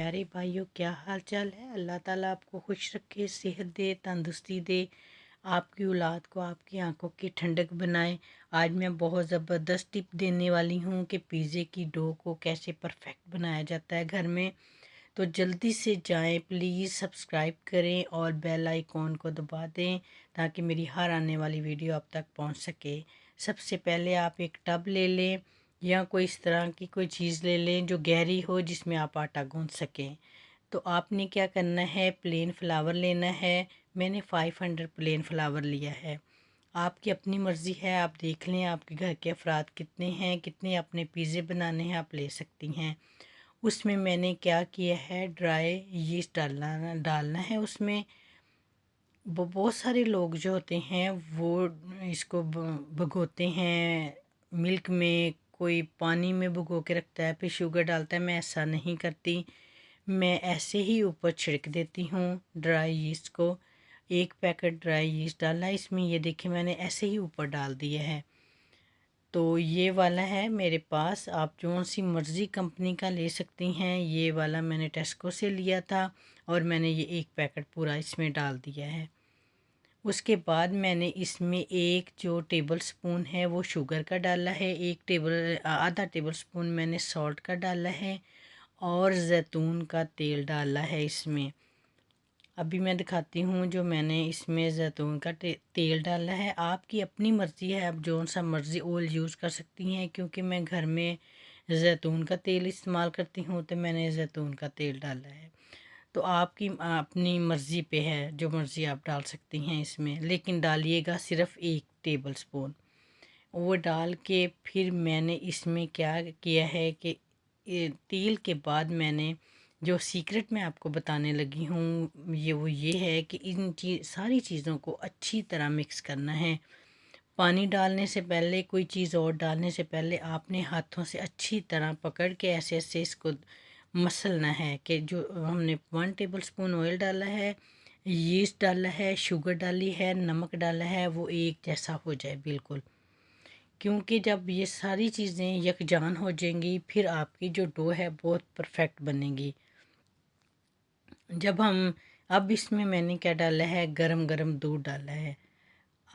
प्यारे भाइयों, क्या हाल चाल है। अल्लाह ताला आपको खुश रखे, सेहत दे, तंदुरुस्ती दे, आपकी औलाद को आपकी आंखों की ठंडक बनाए। आज मैं बहुत ज़बरदस्त टिप देने वाली हूँ कि पिज़्ज़े की डो को कैसे परफेक्ट बनाया जाता है घर में। तो जल्दी से जाएं, प्लीज़ सब्सक्राइब करें और बेल आइकॉन को दबा दें ताकि मेरी हर आने वाली वीडियो आप तक पहुंच सके। सबसे पहले आप एक टब ले लें या कोई इस तरह की कोई चीज़ ले लें जो गहरी हो, जिसमें आप आटा गूंथ सकें। तो आपने क्या करना है, प्लेन फ्लावर लेना है। मैंने 500 प्लेन फ्लावर लिया है। आपकी अपनी मर्ज़ी है, आप देख लें आपके घर के अफराद कितने हैं, कितने अपने पिज़्ज़े बनाने हैं, आप ले सकती हैं। उसमें मैंने क्या किया है, ड्राई यीस्ट डालना डालना है उसमें। बहुत सारे लोग जो होते हैं वो इसको भगोते हैं मिल्क में, कोई पानी में भगो के रखता है फिर शुगर डालता है। मैं ऐसा नहीं करती, मैं ऐसे ही ऊपर छिड़क देती हूँ ड्राई यीस्ट को। एक पैकेट ड्राई यीस्ट डाला इसमें, ये देखिए मैंने ऐसे ही ऊपर डाल दिया है। तो ये वाला है मेरे पास, आप जो सी मर्ज़ी कंपनी का ले सकती हैं। ये वाला मैंने टेस्को से लिया था और मैंने ये एक पैकेट पूरा इसमें डाल दिया है। उसके बाद मैंने इसमें एक जो टेबल स्पून है वो शुगर का डाला है, आधा टेबल स्पून मैंने सॉल्ट का डाला है और ज़ैतून का तेल डाला है इसमें। अभी मैं दिखाती हूँ जो मैंने इसमें ज़ैतून का तेल डाला है। आपकी अपनी मर्ज़ी है, आप जो सा मर्ज़ी ऑयल यूज़ कर सकती हैं। क्योंकि मैं घर में ज़ैतून का तेल इस्तेमाल करती हूँ तो मैंने ज़ैतून का तेल डाला है। तो आपकी अपनी मर्ज़ी पे है, जो मर्ज़ी आप डाल सकती हैं इसमें, लेकिन डालिएगा सिर्फ़ एक टेबल स्पून। वो डाल के फिर मैंने इसमें क्या किया है कि तेल के बाद मैंने जो सीक्रेट मैं आपको बताने लगी हूँ ये है कि सारी चीज़ों को अच्छी तरह मिक्स करना है। पानी डालने से पहले, कोई चीज़ और डालने से पहले आपने हाथों से अच्छी तरह पकड़ के ऐसे ऐसे इसको मसलना है कि जो हमने 1 टेबल स्पून ऑयल डाला है, यीस्ट डाला है, शुगर डाली है, नमक डाला है, वो एक जैसा हो जाए बिल्कुल। क्योंकि जब ये सारी चीज़ें यकजान हो जाएंगी फिर आपकी जो डो है बहुत परफेक्ट बनेगी। जब हम अब इसमें मैंने क्या डाला है, गरम गरम दूध डाला है।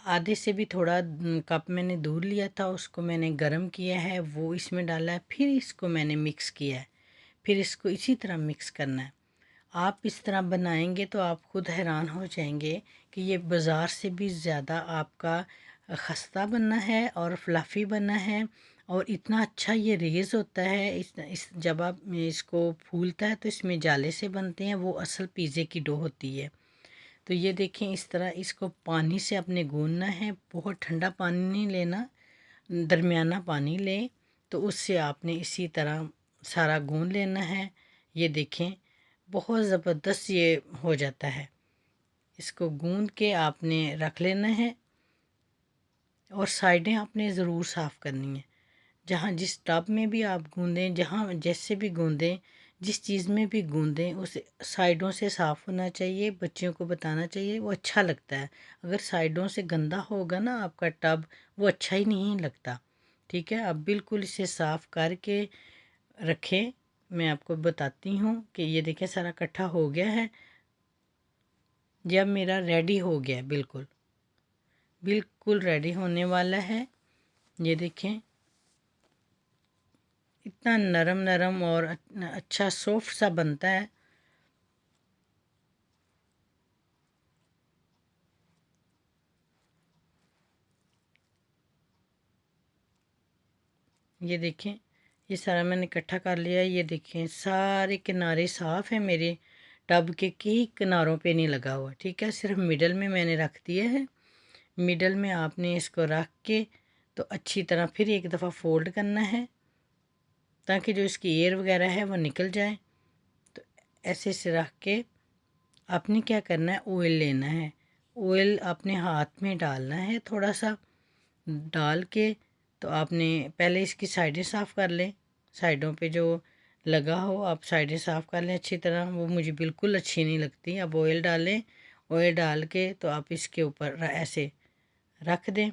आधे से भी थोड़ा कप मैंने दूध लिया था, उसको मैंने गरम किया है, वो इसमें डाला है। फिर इसको मैंने मिक्स किया है, फिर इसको इसी तरह मिक्स करना है। आप इस तरह बनाएंगे तो आप खुद हैरान हो जाएंगे कि ये बाज़ार से भी ज़्यादा आपका खस्ता बनना है और फ्लफ़ी बनना है। और इतना अच्छा ये रेज़ होता है, इस जब आप इसको फूलता है तो इसमें जाले से बनते हैं, वो असल पिज़्ज़े की डो होती है। तो ये देखें, इस तरह इसको पानी से अपने गूंदना है। बहुत ठंडा पानी नहीं लेना, दरमियाना पानी लें। तो उससे आपने इसी तरह सारा गूंद लेना है। ये देखें बहुत ज़बरदस्त ये हो जाता है। इसको गूंद के आपने रख लेना है और साइडें आपने ज़रूर साफ़ करनी है। जहाँ जिस टब में भी आप गूंदें, जहाँ जैसे भी गूंदें, जिस चीज़ में भी गूंदें, उस साइडों से साफ़ होना चाहिए। बच्चियों को बताना चाहिए, वो अच्छा लगता है। अगर साइडों से गंदा होगा ना आपका टब, वो अच्छा ही नहीं लगता। ठीक है, अब बिल्कुल इसे साफ़ करके रखें। मैं आपको बताती हूँ कि ये देखें सारा इकट्ठा हो गया है। जब मेरा रेडी हो गया, बिल्कुल बिल्कुल रेडी होने वाला है, ये देखें इतना नरम नरम और अच्छा सॉफ्ट सा बनता है। ये देखें ये सारा मैंने इकट्ठा कर लिया है। ये देखें सारे किनारे साफ़ है मेरे टब के, कई किनारों पे नहीं लगा हुआ। ठीक है, सिर्फ मिडल में मैंने रख दिया है। मिडल में आपने इसको रख के तो अच्छी तरह फिर एक दफ़ा फोल्ड करना है ताकि जो इसकी एयर वगैरह है वो निकल जाए। तो ऐसे से रख के आपने क्या करना है, ऑयल लेना है। ऑयल अपने हाथ में डालना है, थोड़ा सा डाल के तो आपने पहले इसकी साइडें साफ़ कर लें। साइडों पे जो लगा हो आप साइडें साफ़ कर लें अच्छी तरह, वो मुझे बिल्कुल अच्छी नहीं लगती। अब ऑयल डालें, ऑयल डाल के तो आप इसके ऊपर ऐसे रख दें।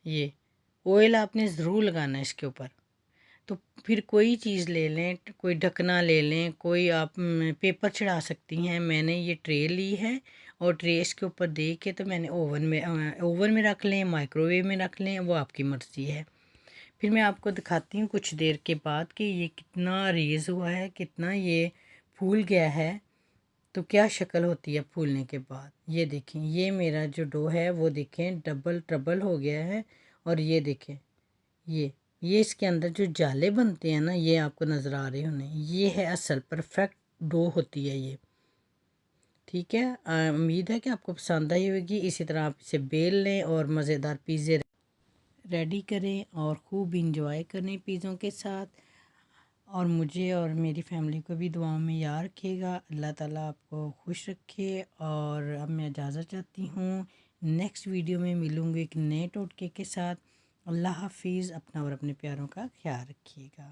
ये ऑयल आपने ज़रूर लगाना है इसके ऊपर तो फिर कोई चीज़ ले लें, कोई ढकना ले लें, कोई आप पेपर चढ़ा सकती हैं। मैंने ये ट्रे ली है और ट्रे इसके ऊपर दे के तो मैंने ओवन में रख लें, माइक्रोवेव में रख लें, वो आपकी मर्ज़ी है। फिर मैं आपको दिखाती हूँ कुछ देर के बाद कि ये कितना रेज़ हुआ है, कितना ये फूल गया है। तो क्या शक्ल होती है फूलने के बाद। ये देखें, ये मेरा जो डो है वो देखें डबल ट्रबल हो गया है। और ये देखें, ये इसके अंदर जो जाले बनते हैं ना, ये आपको नज़र आ रहे होने, ये है असल परफेक्ट डो होती है ये। ठीक है, उम्मीद है कि आपको पसंद आई होगी। इसी तरह आप इसे बेल लें और मज़ेदार पिज़्ज़े रेडी करें और खूब इंजॉय करें पिज़्ज़ों के साथ। और मुझे और मेरी फैमिली को भी दुआओं में याद रखिएगा। अल्लाह ताला आपको खुश रखे। और अब मैं इजाज़त चाहती हूँ। नेक्स्ट वीडियो में मिलूँगी एक नए टोटके के साथ। अल्लाह हाफिज़। अपना और अपने प्यारों का ख्याल रखिएगा।